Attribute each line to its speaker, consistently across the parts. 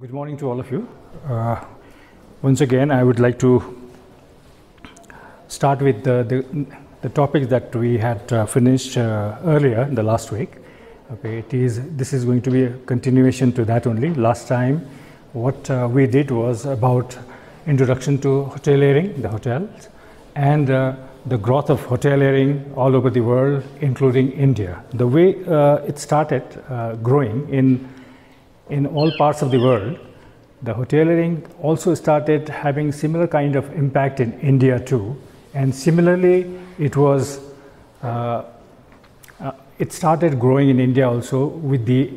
Speaker 1: Good morning to all of you. Once again, I would like to start with the topic that we had finished earlier the last week. Okay, this is going to be a continuation to that only. Last time, what we did was about introduction to hoteliering, the hotels, and the growth of hoteliering all over the world, including India. The way it started growing in all parts of the world, the hoteliering also started having similar kind of impact in India too. And similarly, it started growing in India also with the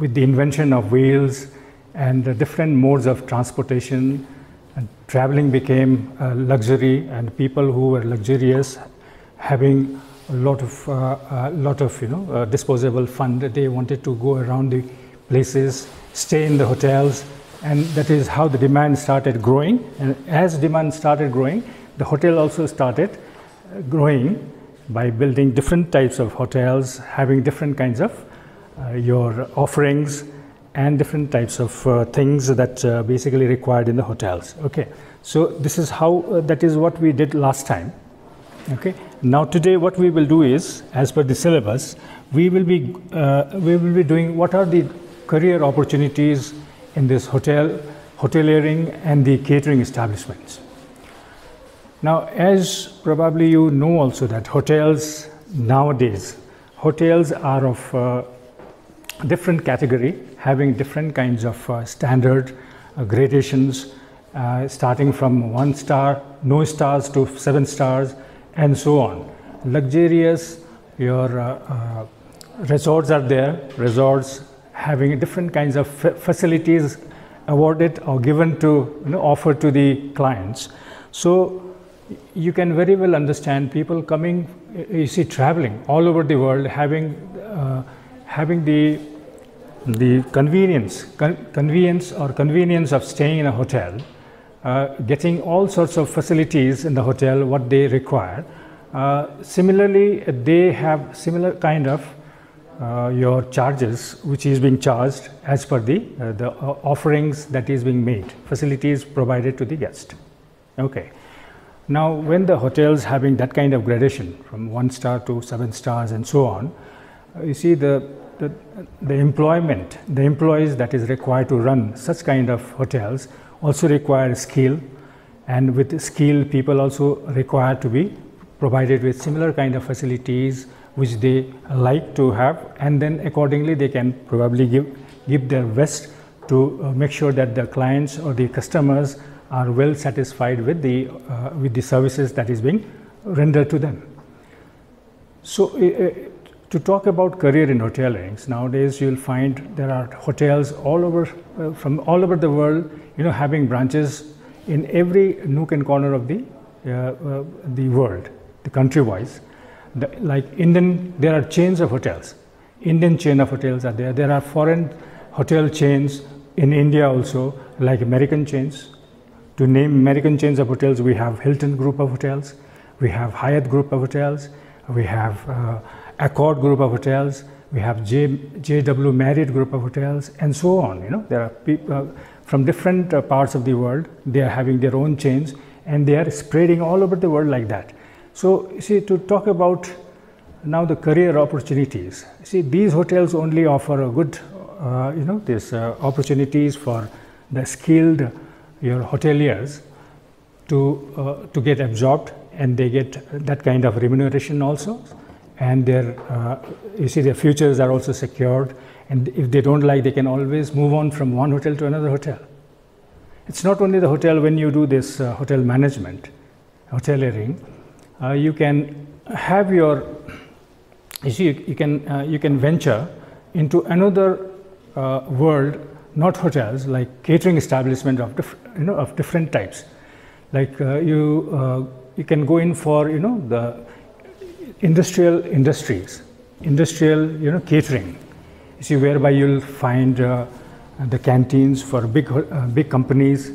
Speaker 1: invention of wheels and the different modes of transportation. And traveling became a luxury, and people who were luxurious, having a lot of disposable fund, they wanted to go around the places, stay in the hotels, and that is how the demand started growing. And as demand started growing, the hotel also started growing by building different types of hotels, having different kinds of your offerings and different types of things that basically required in the hotels. Okay, so this is how that is what we did last time. Okay, now today what we will do is, as per the syllabus, we will be doing what are the career opportunities in this hoteliering and the catering establishments. Now, as probably you know also that hotels nowadays, hotels are of different category, having different kinds of standard gradations, starting from 1 star, no stars to 7 stars, and so on. Luxurious, your resorts are there, resorts having different kinds of facilities awarded or given to, offered to the clients. So you can very well understand people coming, you see, traveling all over the world, having the convenience of staying in a hotel, getting all sorts of facilities in the hotel what they require. Similarly, they have similar kind of your charges which is being charged as per the offerings that is being made, facilities provided to the guest. Okay. Now, when the hotels having that kind of gradation from 1 star to 7 stars and so on, you see the employees that is required to run such kind of hotels also require skill, and with skill people also require to be provided with similar kind of facilities which they like to have, and then accordingly they can probably give their best to make sure that the clients or the customers are well satisfied with the services that is being rendered to them. So to talk about career in hoteliering, nowadays you'll find there are hotels all over from all over the world, having branches in every nook and corner of the world, the country-wise. Like Indian, there are chains of hotels. Indian chain of hotels are there. There are foreign hotel chains in India also, like American chains. To name American chains of hotels, we have Hilton Group of Hotels, we have Hyatt Group of Hotels, we have Accord Group of Hotels, we have JW Marriott Group of Hotels, and so on. There are people from different parts of the world. They are having their own chains, and they are spreading all over the world like that. So, see, to talk about now the career opportunities, see, these hotels only offer a good, opportunities for the skilled your hoteliers to get absorbed, and they get that kind of remuneration also, and their their futures are also secured, and if they don't like, they can always move on from one hotel to another hotel. It's not only the hotel. When you do this hotel management, hoteliering, you can have your, you can venture into another world, not hotels, like catering establishment of different types. Like you can go in for the industrial catering. You see, whereby you'll find the canteens for big companies.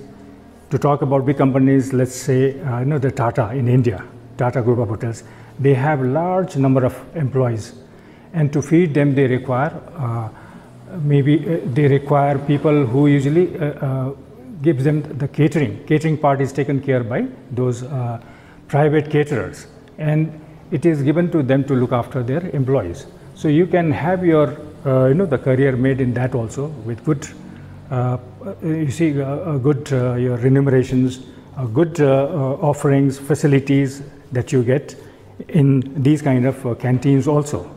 Speaker 1: To talk about big companies, let's say the Tata in India. Tata Group of Hotels, they have large number of employees, and to feed them they require maybe they require people who usually gives them the catering. Catering part is taken care by those private caterers, and it is given to them to look after their employees. So you can have your the career made in that also, with good you see good your remunerations, good offerings, facilities that you get in these kind of canteens also.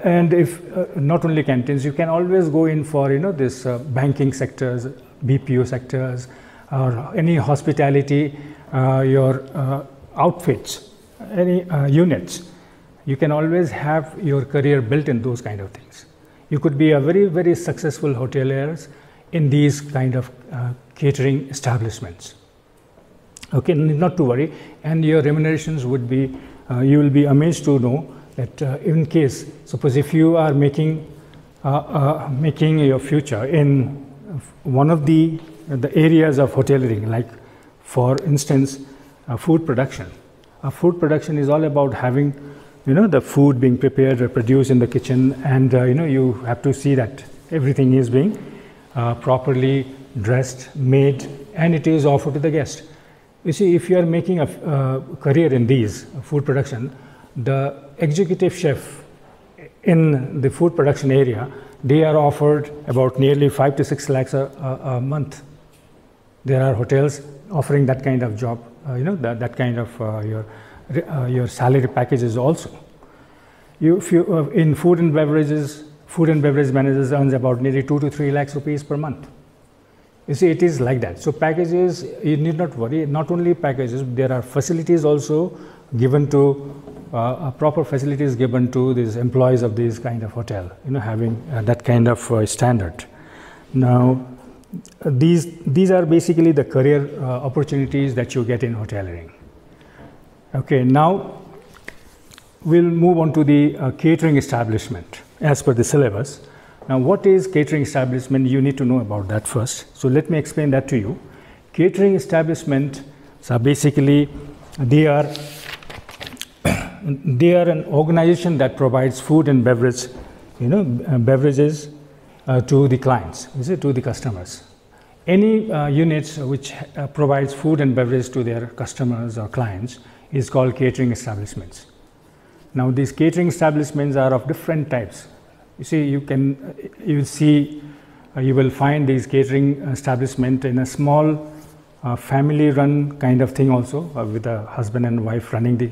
Speaker 1: And if not only canteens, you can always go in for this banking sectors, BPO sectors, or any hospitality, your outfits, any units. You can always have your career built in those kind of things. You could be a very, very successful hoteliers in these kind of catering establishments. Okay, not to worry, and your remunerations would be, you will be amazed to know that in case, suppose if you are making your future in one of the areas of hoteliering, like for instance, food production. Food production is all about having, the food being prepared or produced in the kitchen, and you have to see that everything is being properly dressed, made, and it is offered to the guest. You see, if you are making a career in these food production, the executive chef in the food production area, they are offered about nearly 5 to 6 lakhs a month. There are hotels offering that kind of job, that kind of your salary packages also. If you in food and beverages, food and beverage managers earns about nearly 2 to 3 lakhs rupees per month. You see, it is like that. So packages, you need not worry. Not only packages, there are facilities also given to proper facilities given to these employees of this kind of hotel. Having that kind of standard. Now, these are basically the career opportunities that you get in hoteliering. Okay, now we'll move on to the catering establishment as per the syllabus. Now, what is catering establishment? You need to know about that first. So let me explain that to you. Catering establishments are basically, they are an organization that provides food and beverage, beverages to the clients, to the customers. Any units which provides food and beverage to their customers or clients is called catering establishments. Now, these catering establishments are of different types. You see, you will find these catering establishment in a small family-run kind of thing also, with a husband and wife running the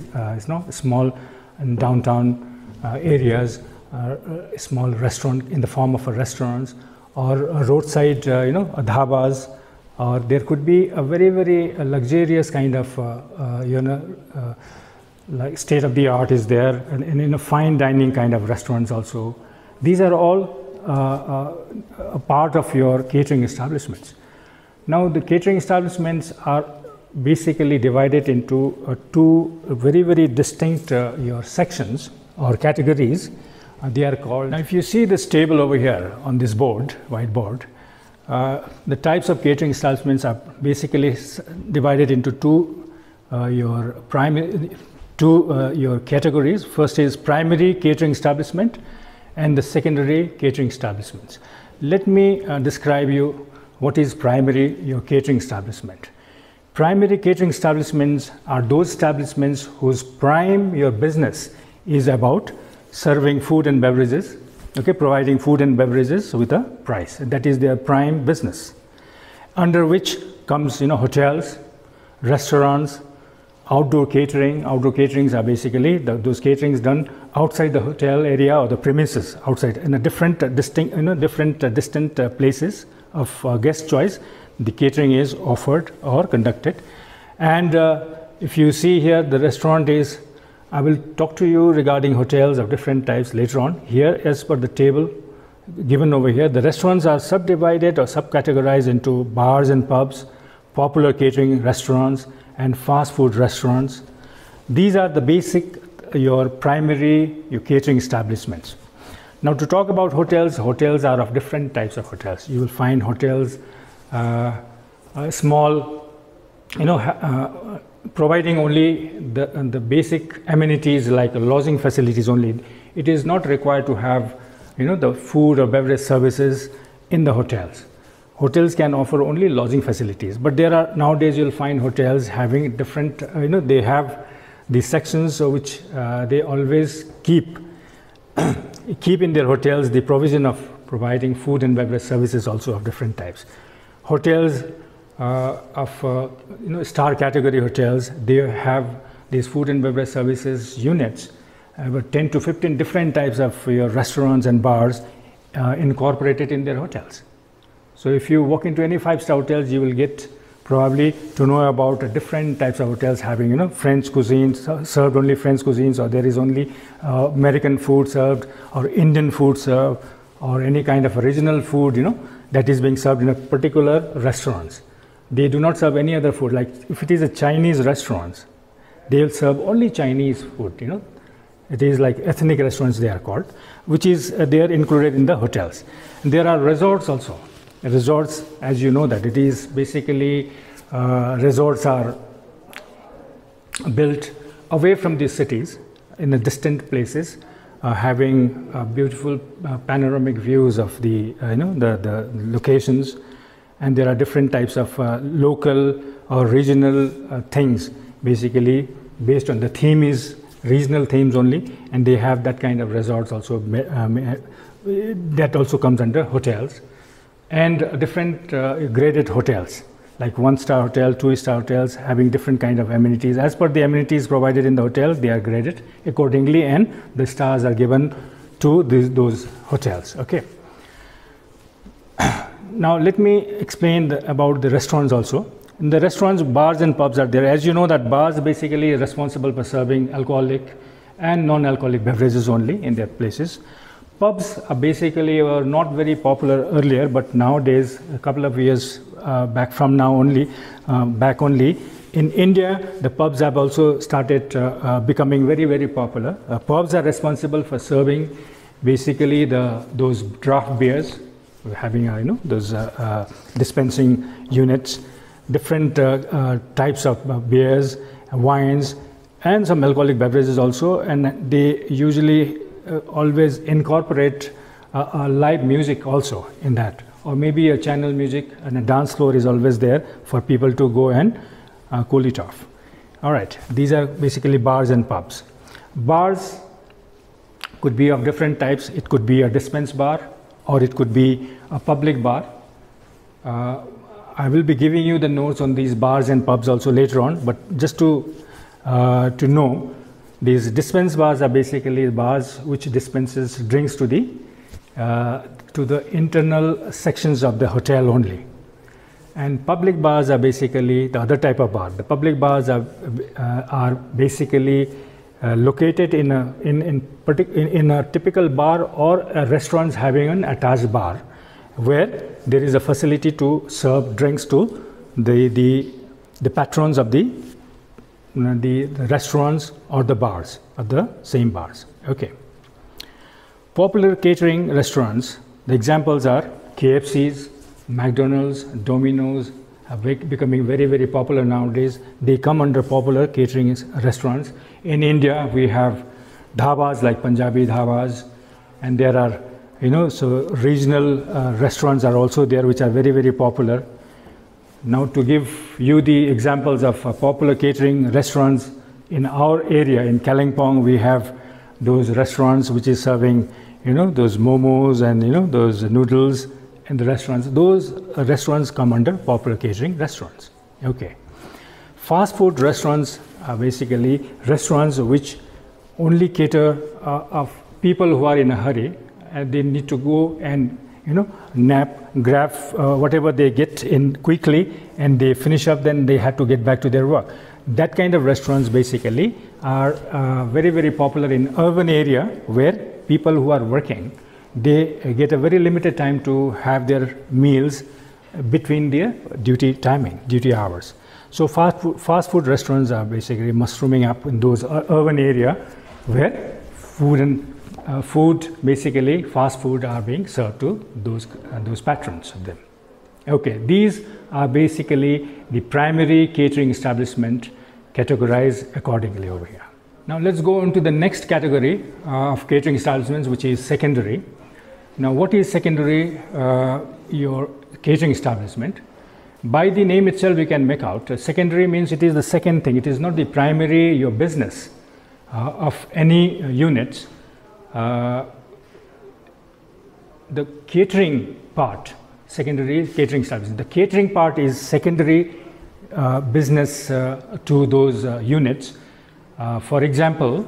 Speaker 1: small and downtown areas, a small restaurant in the form of a restaurants, or a roadside, dhabas, or there could be a very, very luxurious kind of, like state-of-the-art is there, and in a fine dining kind of restaurants also. These are all a part of your catering establishments. Now, the catering establishments are basically divided into two very, very distinct your sections or categories. They are called. Now, if you see this table over here on this board, whiteboard, the types of catering establishments are basically divided into your categories. First is primary catering establishment, and the secondary catering establishments. Let me describe you what is primary your catering establishment. Primary catering establishments are those establishments whose prime your business is about serving food and beverages, providing food and beverages with a price. That is their prime business, under which comes hotels, restaurants, outdoor catering. Outdoor caterings are basically those caterings done outside the hotel area or the premises, outside in a different distant places of guest choice. The catering is offered or conducted. And if you see here, the restaurant is, I will talk to you regarding hotels of different types later on. Here, as per the table given over here, the restaurants are subdivided or subcategorized into bars and pubs, popular catering restaurants, and fast food restaurants. These are the basic, your primary, your catering establishments. Now, to talk about hotels, hotels are of different types of hotels. You will find hotels, small, providing only the basic amenities like lodging facilities only. It is not required to have the food or beverage services in the hotels. Hotels can offer only lodging facilities, but there are nowadays you'll find hotels having different, they have these sections which they always keep in their hotels the provision of providing food and beverage services also of different types. Hotels of star category hotels, they have these food and beverage services units, about 10 to 15 different types of your restaurants and bars incorporated in their hotels. So if you walk into any 5-star hotels, you will get probably to know about different types of hotels having French cuisine, served only French cuisines, or there is only American food served, or Indian food served, or any kind of original food that is being served in a particular restaurants. They do not serve any other food. Like if it is a Chinese restaurants, they will serve only Chinese food. It is like ethnic restaurants they are called, which is they are included in the hotels. And there are resorts also. Resorts, as you know, that it is basically resorts are built away from these cities in the distant places, having beautiful panoramic views of the the locations, and there are different types of local or regional things, basically based on the theme is regional themes only, and they have that kind of resorts also. That also comes under hotels. And different graded hotels, like 1-star hotel, 2-star hotels, having different kind of amenities. As per the amenities provided in the hotel, they are graded accordingly, and the stars are given to those hotels. Okay. Now let me explain about the restaurants also. In the restaurants, bars and pubs are there. As you know, that bars basically are responsible for serving alcoholic and non-alcoholic beverages only in their places. Pubs are basically were not very popular earlier, but nowadays, a couple of years back from now only, in India, the pubs have also started becoming very, very popular. Pubs are responsible for serving basically those draft beers, having those dispensing units, different types of beers, wines, and some alcoholic beverages also, and they usually always incorporate live music also in that, or maybe a channel music, and a dance floor is always there for people to go and cool it off. All right, these are basically bars and pubs. Bars could be of different types. It could be a dispense bar, or it could be a public bar. I will be giving you the notes on these bars and pubs also later on, but just to know, these dispense bars are basically bars which dispenses drinks to the internal sections of the hotel only. And public bars are basically the other type of bar. The public bars are basically located in a typical bar or a restaurant having an attached bar, where there is a facility to serve drinks to the patrons of the restaurants or the bars, of the same bars. Okay. Popular catering restaurants, the examples are KFCs, McDonald's, Domino's, are becoming very, very popular nowadays. They come under popular catering restaurants. In India, we have dhabas like Punjabi dhabas, and there are, so regional restaurants are also there, which are very, very popular. Now, to give you the examples of popular catering restaurants in our area, in Kalimpong, we have those restaurants which is serving, those momos and, those noodles in the restaurants. Those restaurants come under popular catering restaurants. Okay. Fast food restaurants are basically restaurants which only cater of people who are in a hurry, and they need to go and grab whatever they get in quickly, and they finish up, then they have to get back to their work. That kind of restaurants basically are very, very popular in urban area, where people who are working, they get a very limited time to have their meals between their duty hours. So fast food restaurants are basically mushrooming up in those urban area, where basically fast food are being served to those patrons of them. Okay, these are basically the primary catering establishment categorized accordingly over here. Now let's go on to the next category of catering establishments, which is secondary. Now, what is secondary? Your catering establishment. By the name itself, we can make out. Secondary means it is the second thing. It is not the primary, your business of any units. The catering part, secondary catering establishment. The catering part is secondary business to those units. For example,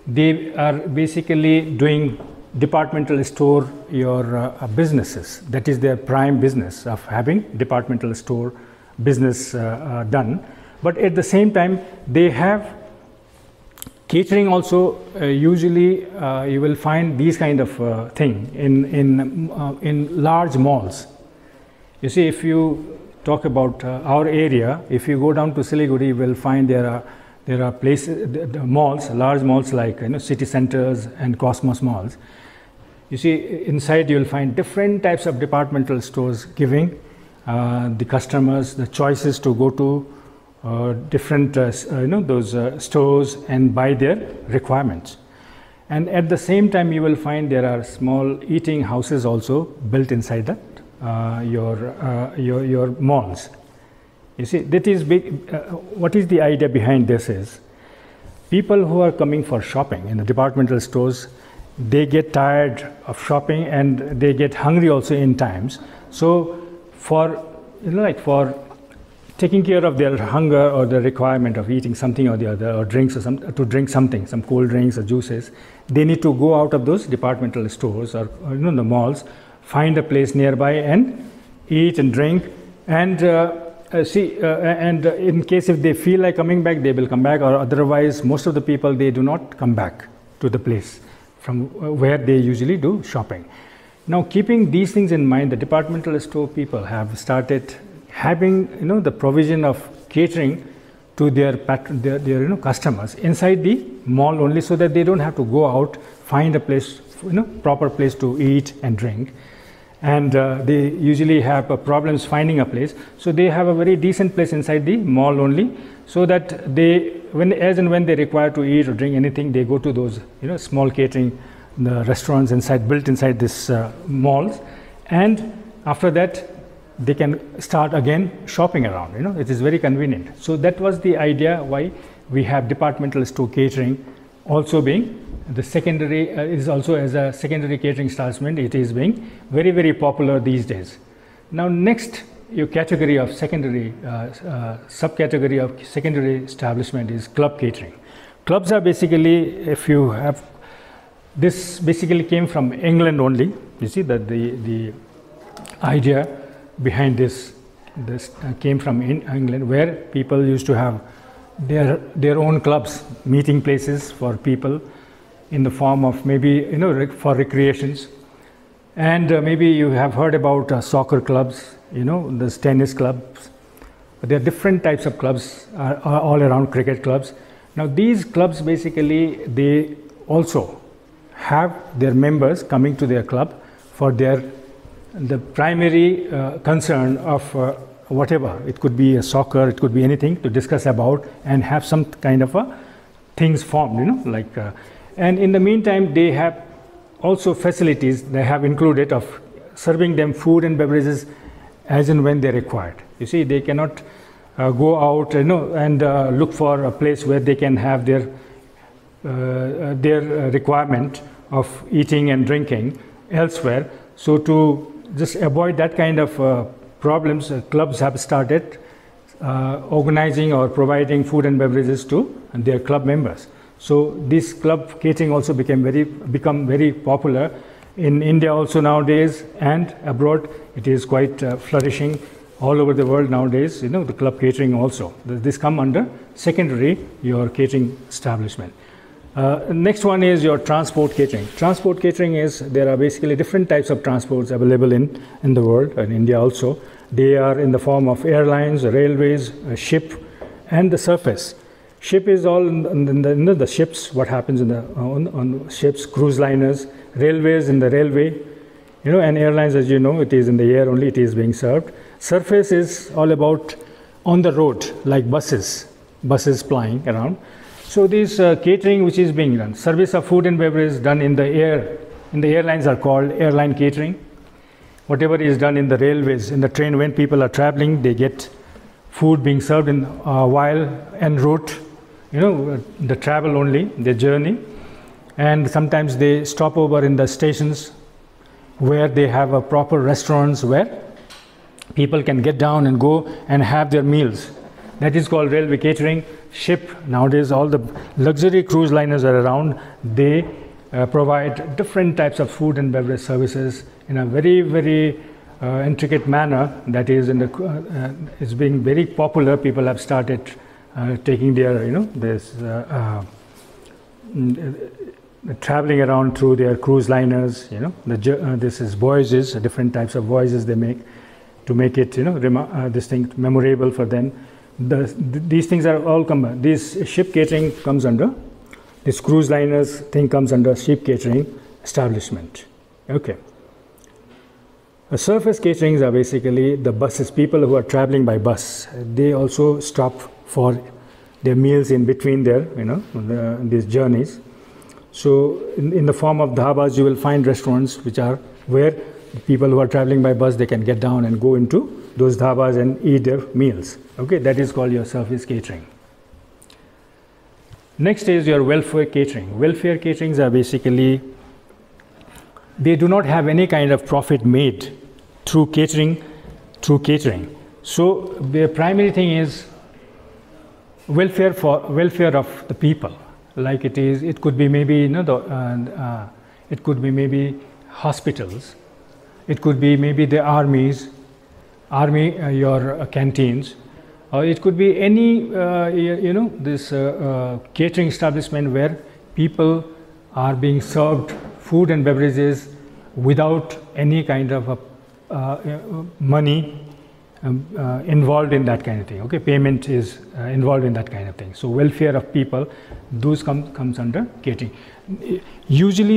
Speaker 1: they are basically doing departmental store your businesses. That is their prime business of having departmental store business done. But at the same time, they have catering also. Usually you will find these kind of thing in large malls. You see, if you talk about our area, if you go down to Siliguri, you will find there are places, the malls, large malls like city centers and Cosmos malls. You see, inside you will find different types of departmental stores giving the customers the choices to go to different those stores and buy their requirements. And at the same time, you will find there are small eating houses also built inside that your malls. You see, that is big. What is the idea behind this is, people who are coming for shopping in the departmental stores, they get tired of shopping and they get hungry also in times. So for for taking care of their hunger or the requirement of eating something or the other, or drinks, or to drink something, some cold drinks or juices, they need to go out of those departmental stores or the malls, find a place nearby and eat and drink, and and in case if they feel like coming back, they will come back, or otherwise most of the people, they do not come back to the place from where they usually do shopping. Now, keeping these things in mind, the departmental store people have started having the provision of catering to their customers inside the mall only, so that they don't have to go out, find a place, proper place to eat and drink. And they usually have problems finding a place, so they have a very decent place inside the mall only, so that they, as and when they require to eat or drink anything, they go to those small catering restaurants built inside this malls, and after that they can start again shopping around. It is very convenient. So that was the idea why we have departmental store catering also being the secondary, is also as a secondary catering establishment. It is being very, very popular these days. Now, next your category of secondary, subcategory of secondary establishment is club catering. Clubs are basically, if you have, this basically came from England only. You see that the idea behind this came from England, where people used to have their own clubs, meeting places for people, in the form of maybe for recreations. And maybe you have heard about soccer clubs, there's tennis clubs. But there are different types of clubs all around, cricket clubs. Now these clubs basically, they also have their members coming to their club for the primary concern of whatever. It could be a soccer, it could be anything to discuss about and have some kind of things formed, and in the meantime, they have also facilities they have included of serving them food and beverages as and when they required. You see, they cannot go out, and look for a place where they can have their requirement of eating and drinking elsewhere. So to just avoid that kind of problems, clubs have started organizing or providing food and beverages to their club members. So this club catering also become very popular in India also nowadays, and abroad. It is quite flourishing all over the world nowadays. The club catering also. This come under secondary your catering establishment. Next one is your transport catering. Transport catering is, there are basically different types of transports available in the world, in India also. They are in the form of airlines, railways, ship, and the surface. Ship is all in the ships, what happens on ships, cruise liners, railways in the railway, and airlines, as you know, it is in the air only, it is being served. Surface is all about on the road, like buses plying around. So this catering which is being done, service of food and beverage done in the air, in the airlines are called airline catering. Whatever is done in the railways, in the train, when people are traveling, they get food being served in while en route, the travel only, the journey. And sometimes they stop over in the stations where they have a proper restaurants where people can get down and go and have their meals. That is called railway catering. Ship, nowadays all the luxury cruise liners are around. They provide different types of food and beverage services in a very, very intricate manner. That is, it's being very popular. People have started taking their, traveling around through their cruise liners. This is voyages, different types of voyages they make to make it, this thing memorable for them. These things are all combined. This ship catering comes under, this cruise liners thing comes under ship catering establishment. Okay. Surface caterings are basically the buses, people who are traveling by bus. They also stop for their meals in between their, these journeys. So in the form of dhabas, you will find restaurants which are where people who are traveling by bus, they can get down and go into those dhabas and eat their meals. Okay, that is called your surface catering. Next is your welfare catering. Welfare caterings are basically, they do not have any kind of profit made through catering. So the primary thing is welfare of the people. Like it could be maybe it could be maybe hospitals. It could be maybe the your canteens, or it could be any this catering establishment where people are being served food and beverages without any kind of money involved in that kind of thing. Okay, payment is involved in that kind of thing. So welfare of people, those comes under catering. Usually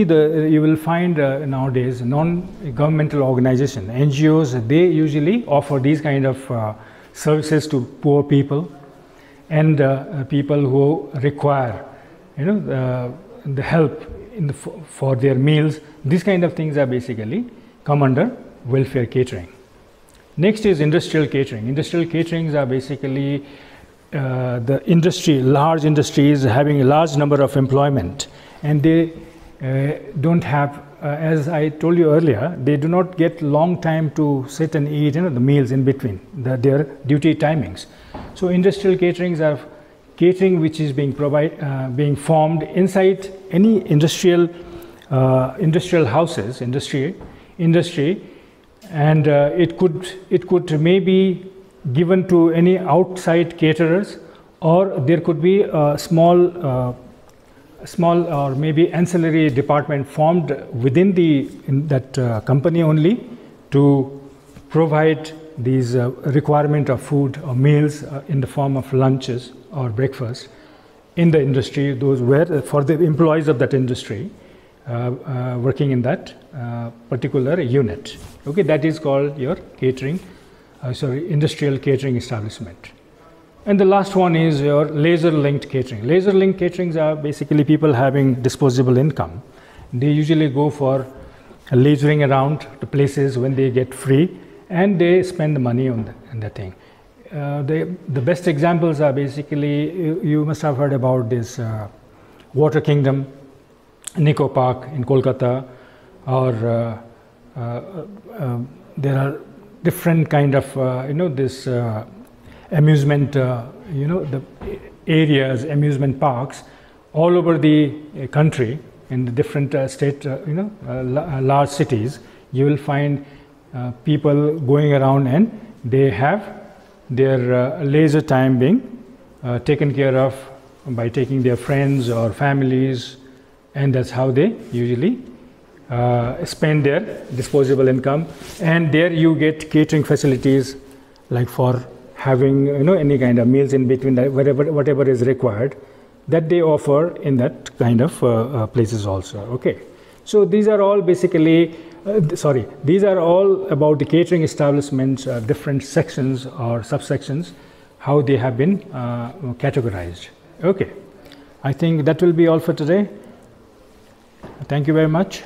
Speaker 1: you will find nowadays non-governmental organization, NGOs, they usually offer these kind of services to poor people and people who require the help for their meals. These kind of things are basically come under welfare catering. Next is industrial catering. Industrial caterings are basically the industry, large industries having a large number of employment, and they don't have, as I told you earlier, they do not get long time to sit and eat the meals in between their duty timings. So industrial caterings are catering which is being formed inside any industrial houses, industry, and it could maybe given to any outside caterers, or there could be a small or maybe ancillary department formed within that company only to provide these requirement of food or meals in the form of lunches or breakfast in the industry. Those were for the employees of that industry working in that particular unit. Okay, that is called your catering, industrial catering establishment. And the last one is your laser-linked catering. Laser-linked caterings are basically people having disposable income. They usually go for lasering around the places when they get free, and they spend the money on that thing. The best examples are basically, you must have heard about this Water Kingdom, Nico Park in Kolkata, or there are different kind of this amusement the areas, amusement parks all over the country in the different state large cities. You will find people going around and they have their leisure time being taken care of by taking their friends or families, and that's how they usually spend their disposable income. And there you get catering facilities like for having any kind of meals in between, that whatever is required, that they offer in that kind of places also. Okay, so these are all basically these are all about the catering establishments, different sections or subsections, how they have been categorized. Okay, I think that will be all for today. Thank you very much.